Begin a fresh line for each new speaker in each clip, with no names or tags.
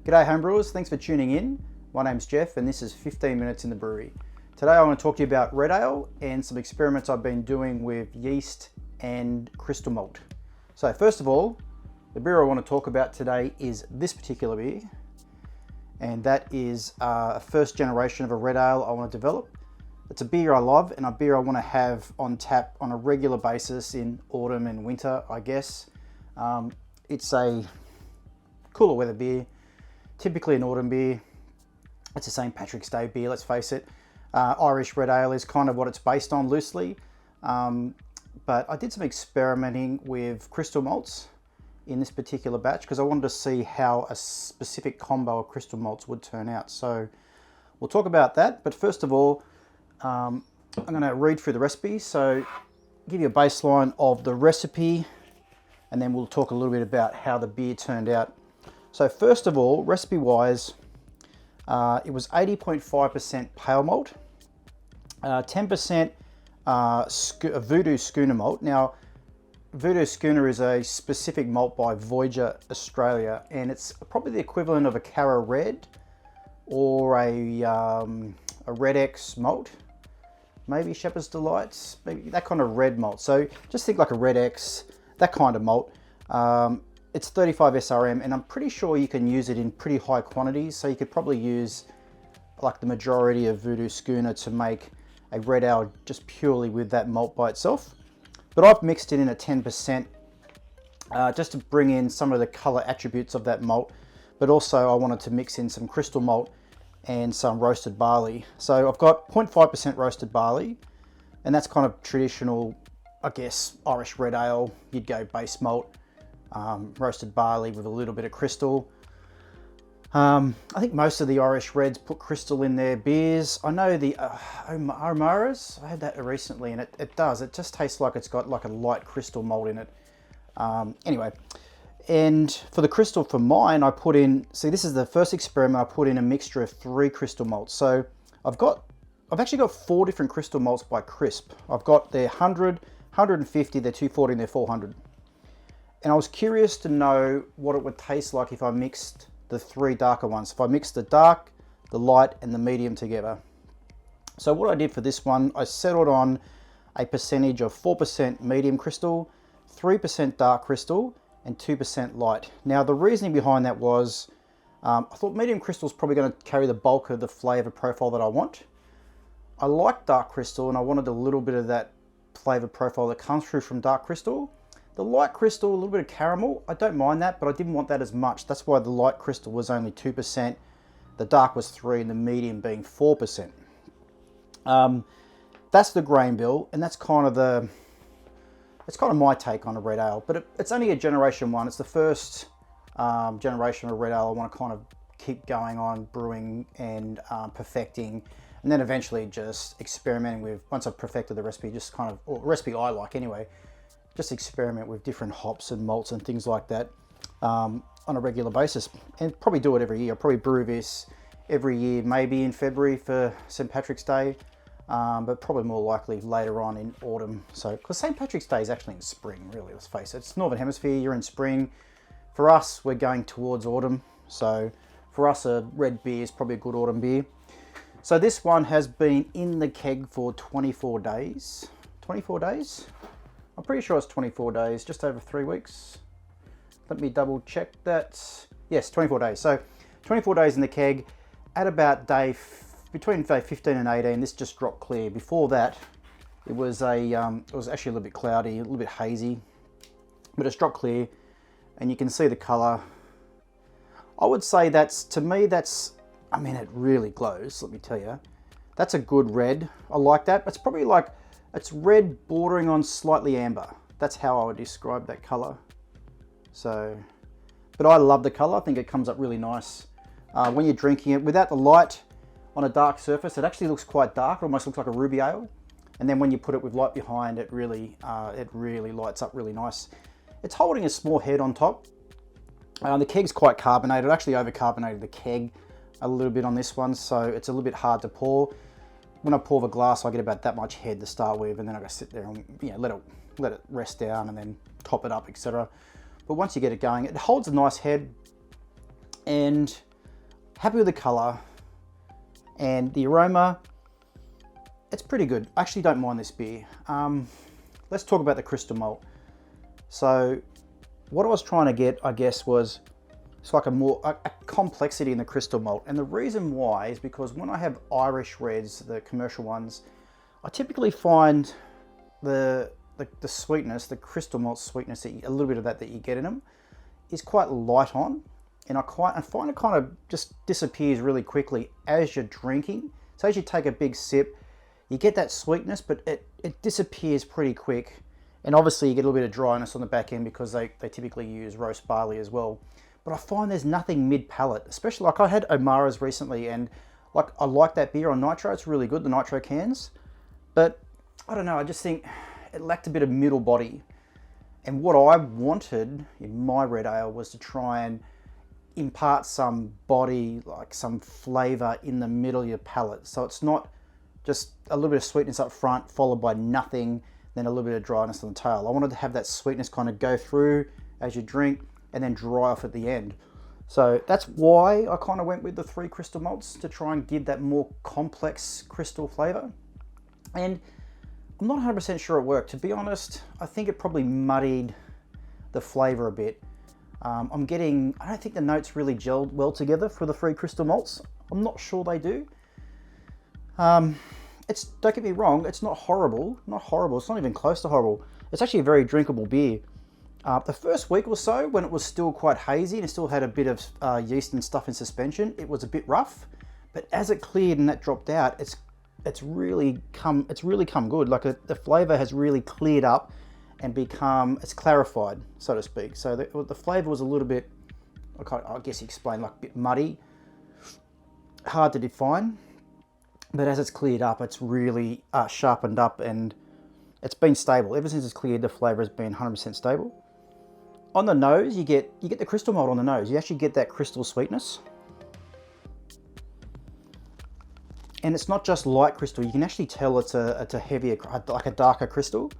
G'day homebrewers, thanks for tuning in. My name's Jeff and this is 15 Minutes in the Brewery. Today I want to talk to you about red ale and some experiments I've been doing with yeast and crystal malt. So first of all, the beer I want to talk about today is this particular beer, and that is a first generation of a red ale I want to develop. It's a beer I love and a beer I want to have on tap on a regular basis in autumn and winter, I guess. It's a cooler weather beer, typically an autumn beer. It's a St. Patrick's Day beer, let's face it. Irish red ale is kind of what it's based on loosely. But I did some experimenting with crystal malts in this particular batch because I wanted to see how a specific combo of crystal malts would turn out. So we'll talk about that. But first of all, I'm going to read through the recipe. So give you a baseline of the recipe, and then we'll talk a little bit about how the beer turned out. So first of all, recipe-wise, it was 80.5% pale malt, 10% Voodoo Schooner malt. Now, Voodoo Schooner is a specific malt by Voyager Australia, and it's probably the equivalent of a Cara Red or a Red X malt, maybe Shepherd's Delights, maybe that kind of red malt. So just think like a Red X, that kind of malt. It's 35 SRM, and I'm pretty sure you can use it in pretty high quantities. So you could probably use like the majority of Voodoo Schooner to make a red ale just purely with that malt by itself. But I've mixed it in at 10% just to bring in some of the color attributes of that malt. But also I wanted to mix in some crystal malt and some roasted barley. So I've got 0.5% roasted barley, and that's kind of traditional, I guess, Irish red ale. You'd go base malt, roasted barley with a little bit of crystal. I think most of the Irish reds put crystal in their beers. I know the O'Mara's, I had that recently, and it does. It just tastes like it's got like a light crystal malt in it. Anyway, and for the crystal for mine, I put in, see, this is the first experiment. I put in a mixture of 3 crystal malts. So I've actually got 4 different crystal malts by Crisp. I've got their 100, 150, their 240, and their 400. And I was curious to know what it would taste like if I mixed the 3 darker ones. If I mixed the dark, the light, and the medium together. So what I did for this one, I settled on a percentage of 4% medium crystal, 3% dark crystal, and 2% light. Now the reasoning behind that was, I thought medium crystal is probably going to carry the bulk of the flavor profile that I want. I like dark crystal, and I wanted a little bit of that flavor profile that comes through from dark crystal. The light crystal, a little bit of caramel, I don't mind that, but I didn't want that as much. That's why the light crystal was only 2%, the dark was 3%, and the medium being 4%. That's the grain bill, and that's kind of my take on a red ale. But it's only a generation 1. It's the first generation of red ale I want to kind of keep going on brewing and perfecting, and then eventually just experimenting with, once I've perfected the recipe, just kind of, or recipe I like anyway, just experiment with different hops and malts and things like that on a regular basis, and probably do it every year. I'll probably brew this every year, maybe in February for St. Patrick's Day, but probably more likely later on in autumn. So, because St. Patrick's Day is actually in spring, really, let's face it. It's Northern Hemisphere, you're in spring. For us, we're going towards autumn. So for us, a red beer is probably a good autumn beer. So this one has been in the keg for 24 days. 24 days? I'm pretty sure it's 24 days, just over 3 weeks. Let me double check that. Yes, 24 days. So 24 days in the keg. At about between day 15 and 18, this just dropped clear. Before that, it was actually a little bit cloudy, a little bit hazy, but it's dropped clear, and you can see the color. I would say to me, I mean, it really glows, let me tell you. That's a good red. I like that. It's probably like, it's red bordering on slightly amber. That's how I would describe that color. So, but I love the color. I think it comes up really nice. When you're drinking it, without the light on a dark surface, it actually looks quite dark. It almost looks like a ruby ale. And then when you put it with light behind, it really lights up really nice. It's holding a small head on top. The keg's quite carbonated. I actually over-carbonated the keg a little bit on this one, so it's a little bit hard to pour. When I pour the glass, I get about that much head to start with, and then I gotta sit there and let it rest down and then top it up, etc. But once you get it going, it holds a nice head, and Happy with the color and the aroma. It's pretty good. I actually don't mind this beer. Let's talk about the crystal malt. So what I was trying to get, I guess, was it's like a complexity in the crystal malt. And the reason why is because when I have Irish reds, the commercial ones, I typically find the sweetness, the crystal malt sweetness, a little bit of that you get in them, is quite light on. And I find it kind of just disappears really quickly as you're drinking. So as you take a big sip, you get that sweetness, but it disappears pretty quick. And obviously you get a little bit of dryness on the back end because they typically use roast barley as well. But I find there's nothing mid-palate, especially like I had O'Mara's recently, and like I like that beer on nitro. It's really good, the nitro cans. But I don't know, I just think it lacked a bit of middle body. And what I wanted in my red ale was to try and impart some body, like some flavor in the middle of your palate. So it's not just a little bit of sweetness up front followed by nothing, then a little bit of dryness on the tail. I wanted to have that sweetness kind of go through as you drink and then dry off at the end. So that's why I kind of went with the 3 crystal malts, to try and give that more complex crystal flavor. And I'm not 100% sure it worked. To be honest, I think it probably muddied the flavor a bit. I don't think the notes really gelled well together for the 3 crystal malts. I'm not sure they do. Don't get me wrong, it's not horrible. It's not even close to horrible. It's actually a very drinkable beer. The first week or so, when it was still quite hazy and it still had a bit of yeast and stuff in suspension, it was a bit rough. But as it cleared and that dropped out, it's really come good. Like the flavor has really cleared up and it's clarified, so to speak. So the flavor was a little bit, I guess you explain, like a bit muddy, hard to define. But as it's cleared up, it's really sharpened up and it's been stable. Ever since it's cleared, the flavor has been 100% stable. On the nose, you get the crystal malt on the nose. You actually get that crystal sweetness. And it's not just light crystal. You can actually tell it's a heavier, like a darker crystal.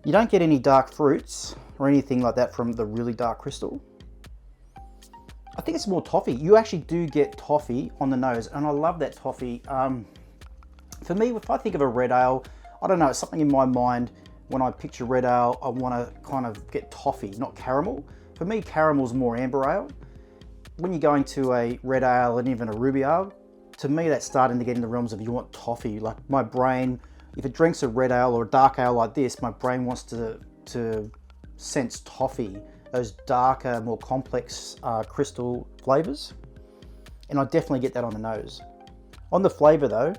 You don't get any dark fruits or anything like that from the really dark crystal. I think it's more toffee. You actually do get toffee on the nose, and I love that toffee. For me, if I think of a red ale, I don't know, it's something in my mind. When I picture red ale, I want to kind of get toffee, not caramel. For me, caramel's more amber ale. When you go into a red ale and even a ruby ale, to me that's starting to get in the realms of you want toffee. Like my brain, if it drinks a red ale or a dark ale like this, my brain wants to sense toffee, those darker, more complex crystal flavors. And I definitely get that on the nose. On the flavor though,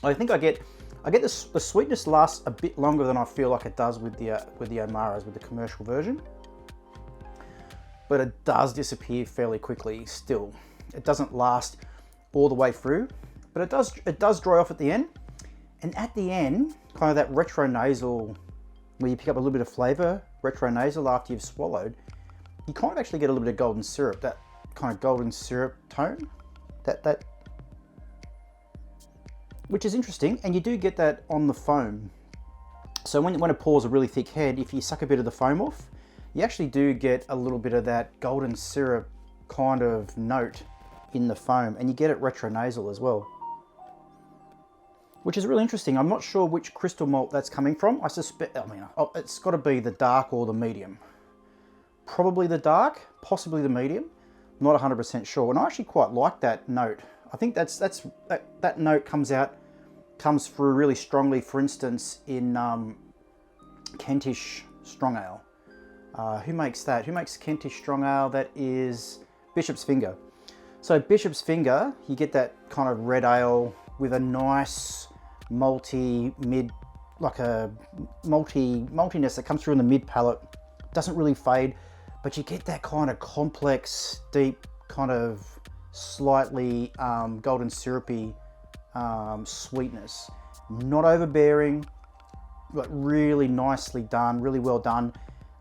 I think I get the sweetness lasts a bit longer than I feel like it does with the O'Mara's, with the commercial version. But it does disappear fairly quickly still. It doesn't last all the way through, but it does dry off at the end. And at the end, kind of that retro-nasal, where you pick up a little bit of flavor, retro-nasal after you've swallowed, you kind of actually get a little bit of golden syrup, that kind of golden syrup tone, which is interesting, and you do get that on the foam. So when it pours a really thick head, if you suck a bit of the foam off, you actually do get a little bit of that golden syrup kind of note in the foam, and you get it retro-nasal as well, which is really interesting. I'm not sure which crystal malt that's coming from. It's got to be the dark or the medium. Probably the dark, possibly the medium. I'm not 100% sure, and I actually quite like that note. I think that note comes through really strongly, for instance, in Kentish Strong Ale. Who makes that? Who makes Kentish Strong Ale? That is Bishop's Finger. So Bishop's Finger, you get that kind of red ale with a nice maltiness that comes through in the mid palate. Doesn't really fade, but you get that kind of complex, deep, kind of slightly golden syrupy sweetness. Not overbearing, but really nicely done, really well done.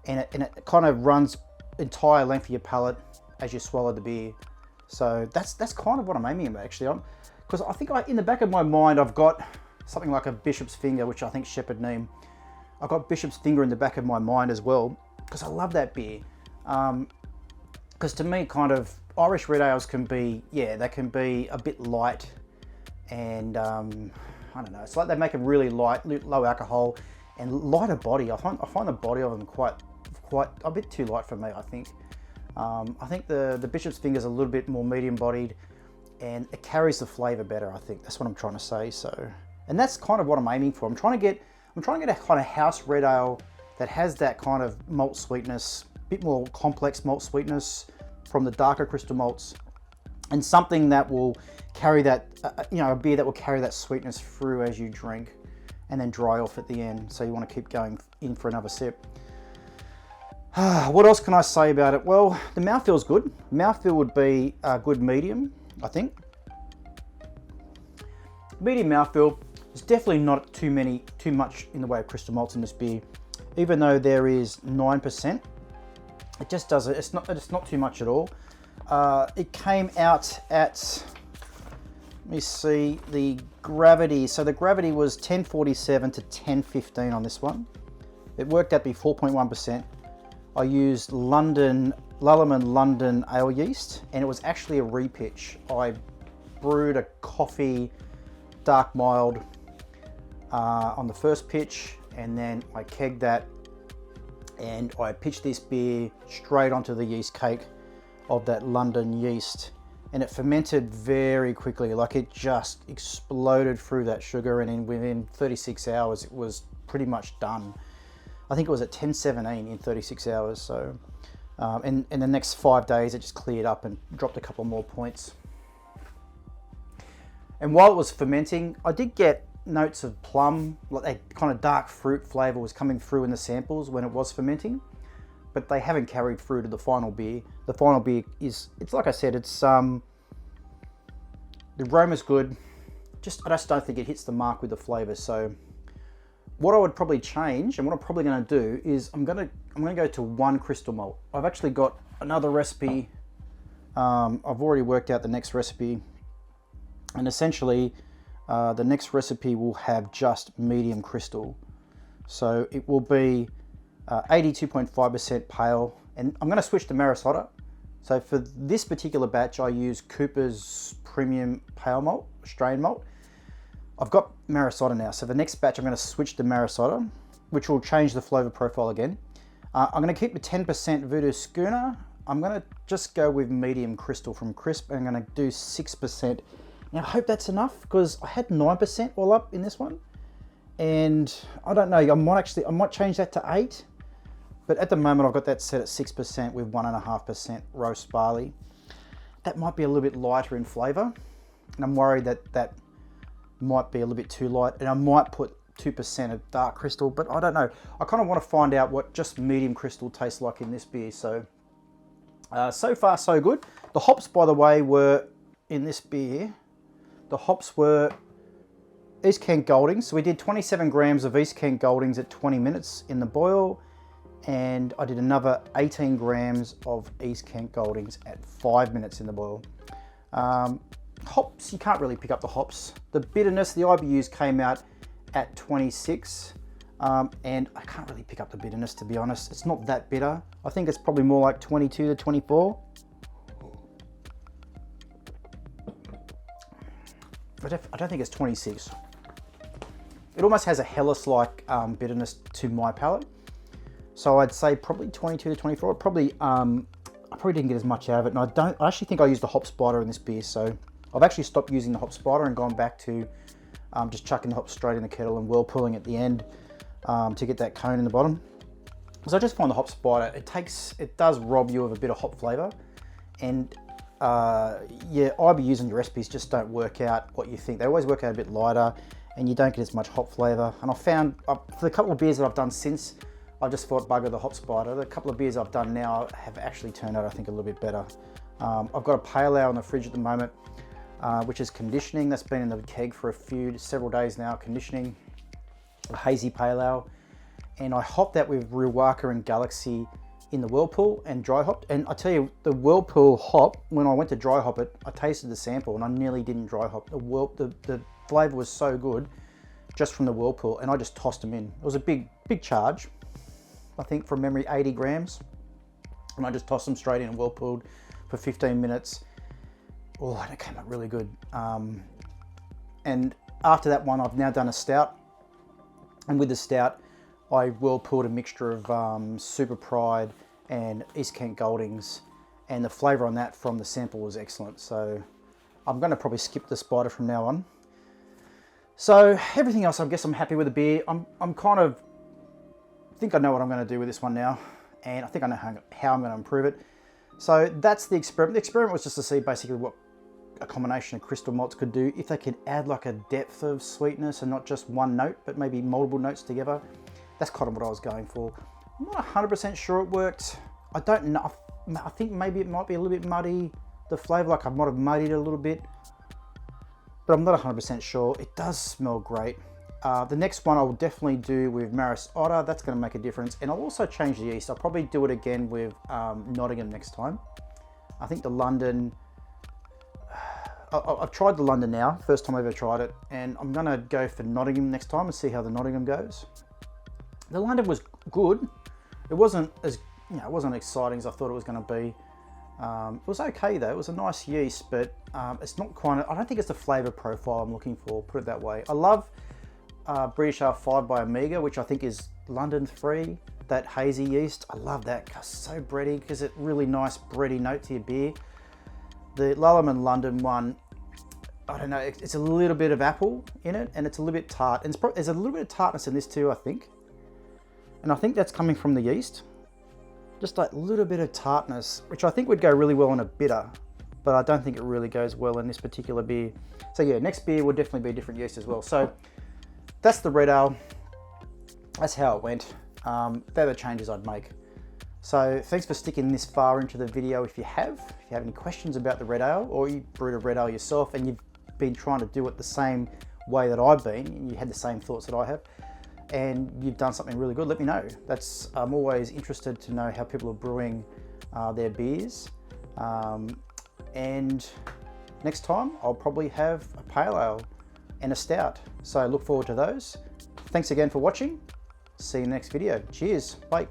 And it kind of runs entire length of your palate as you swallow the beer. So that's kind of what I'm aiming at, actually. Because I think in the back of my mind, I've got something like a Bishop's Finger, which I think Shepherd Neame. I've got Bishop's Finger in the back of my mind as well, because I love that beer. Because to me, kind of, Irish red ales can be, yeah, they can be a bit light, and I don't know, it's like they make them really light, low alcohol, and lighter body. I find the body of them quite a bit too light for me, I think. I think the Bishop's Finger is a little bit more medium bodied, and it carries the flavour better, I think. That's what I'm trying to say. So, and that's kind of what I'm aiming for. I'm trying to get a kind of house red ale that has that kind of malt sweetness, a bit more complex malt sweetness from the darker crystal malts, and something that will carry that, you know, a beer that will carry that sweetness through as you drink, and then dry off at the end. So you want to keep going in for another sip. What else can I say about it? Well, the mouthfeel's good. Mouthfeel would be a good medium, I think. Medium mouthfeel. There's definitely not too much in the way of crystal malts in this beer. Even though there is 9%, it just doesn't, it's not too much at all. It came out at, let me see, the gravity. So the gravity was 1047 to 1015 on this one. It worked out to be 4.1%. I used Lulleman London ale yeast, and it was actually a repitch. I brewed a coffee dark mild on the first pitch, and then I kegged that, and I pitched this beer straight onto the yeast cake of that London yeast, and it fermented very quickly. Like, it just exploded through that sugar, and within 36 hours it was pretty much done. I think it was at 10:17 in 36 hours. So, in the next 5 days, it just cleared up and dropped a couple more points. And while it was fermenting, I did get notes of plum, like that kind of dark fruit flavor was coming through in the samples when it was fermenting, but they haven't carried through to the final beer. The final beer it's like I said, it's the aroma's good. I just don't think it hits the mark with the flavor. So what I would probably change, and what I'm probably going to do, is I'm going to go to 1 crystal malt. I've actually got another recipe. I've already worked out the next recipe, and essentially the next recipe will have just medium crystal. So it will be 82.5% pale, and I'm going to switch to Marisota. So for this particular batch, I use Cooper's Premium Pale Malt, Australian malt. I've got Marisota now, so the next batch I'm going to switch to Marisota, which will change the flavor profile again. I'm going to keep the 10% Voodoo Schooner. I'm going to just go with medium crystal from Crisp, and I'm going to do 6%. Now, I hope that's enough, because I had 9% all up in this one, and I don't know, I might change that to 8, but at the moment I've got that set at 6% with 1.5% roast barley. That might be a little bit lighter in flavor, and I'm worried that might be a little bit too light, and I might put 2% of dark crystal, but I don't know. I kind of want to find out what just medium crystal tastes like in this beer. So so far so good. The hops, by the way, were in this beer, the hops were East Kent Goldings. So we did 27 grams of East Kent Goldings at 20 minutes in the boil, and I did another 18 grams of East Kent Goldings at 5 minutes in the boil. Hops, you can't really pick up the hops. The bitterness, the IBUs came out at 26, and I can't really pick up the bitterness, to be honest. It's not that bitter. I think it's probably more like 22 to 24. I don't think it's 26. It almost has a Helles-like bitterness to my palate. So I'd say probably 22 to 24. I probably didn't get as much out of it, and I actually think I used the hop spider in this beer, so I've actually stopped using the hop spider and gone back to just chucking the hops straight in the kettle and whirlpooling at the end to get that cone in the bottom. So I just find the hop spider, it does rob you of a bit of hop flavor, and yeah, IBUs in your recipes just don't work out what you think. They always work out a bit lighter, and you don't get as much hop flavor. And I found for the couple of beers that I've done since, I just thought bugger the hop spider. The couple of beers I've done now have actually turned out, I think, a little bit better. I've got a pale ale in the fridge at the moment, which is conditioning. That's been in the keg for several days now, conditioning. A hazy pale ale, and I hopped that with Riwaka and Galaxy in the whirlpool and dry hopped. And I tell you, the whirlpool hop, when I went to dry hop it, I tasted the sample and I nearly didn't dry hop. The flavor was so good, just from the whirlpool, and I just tossed them in. It was a big charge, I think from memory 80 grams, and I just tossed them straight in and whirlpooled for 15 minutes. Oh, and it came out really good. And after that one, I've now done a stout, and with the stout, I whirlpooled a mixture of Super Pride and East Kent Goldings, and the flavour on that from the sample was excellent. So I'm going to probably skip the spider from now on. So everything else, I guess I'm happy with the beer. I'm kind of, I think I know what I'm going to do with this one now, and I think I know how I'm going to improve it. So that's the experiment. The experiment was just to see basically what a combination of crystal malts could do, if they could add like a depth of sweetness and not just one note, but maybe multiple notes together. That's kind of what I was going for. I'm not 100% sure it worked. I don't know. I think maybe it might be a little bit muddy, the flavour, like I might have muddied it a little bit, but I'm not 100% sure. It does smell great. The next one I will definitely do with Maris Otter. That's going to make a difference. And I'll also change the yeast. I'll probably do it again with Nottingham next time. I think the London, I've tried the London now, first time I've ever tried it, and I'm going to go for Nottingham next time and see how the Nottingham goes. The London was good. It wasn't as, you know, it wasn't exciting as I thought it was going to be. It was okay though. It was a nice yeast, but it's not quite, I don't think it's the flavour profile I'm looking for, put it that way. I love British R5 by Omega, which I think is London 3, that hazy yeast. I love that, so bready, because it's really nice bready note to your beer. The Lullerman London one, I don't know, it's a little bit of apple in it, and it's a little bit tart. And there's a little bit of tartness in this too, I think. And I think that's coming from the yeast. Just like a little bit of tartness, which I think would go really well in a bitter, but I don't think it really goes well in this particular beer. So yeah, next beer will definitely be a different yeast as well. So that's the red ale. That's how it went. They're the changes I'd make. So thanks for sticking this far into the video. If you have any questions about the red ale, or you brewed a red ale yourself and you've been trying to do it the same way that I've been, and you had the same thoughts that I have, and you've done something really good, let me know. I'm always interested to know how people are brewing their beers. And next time I'll probably have a pale ale and a stout. So look forward to those. Thanks again for watching. See you in the next video. Cheers. Bye.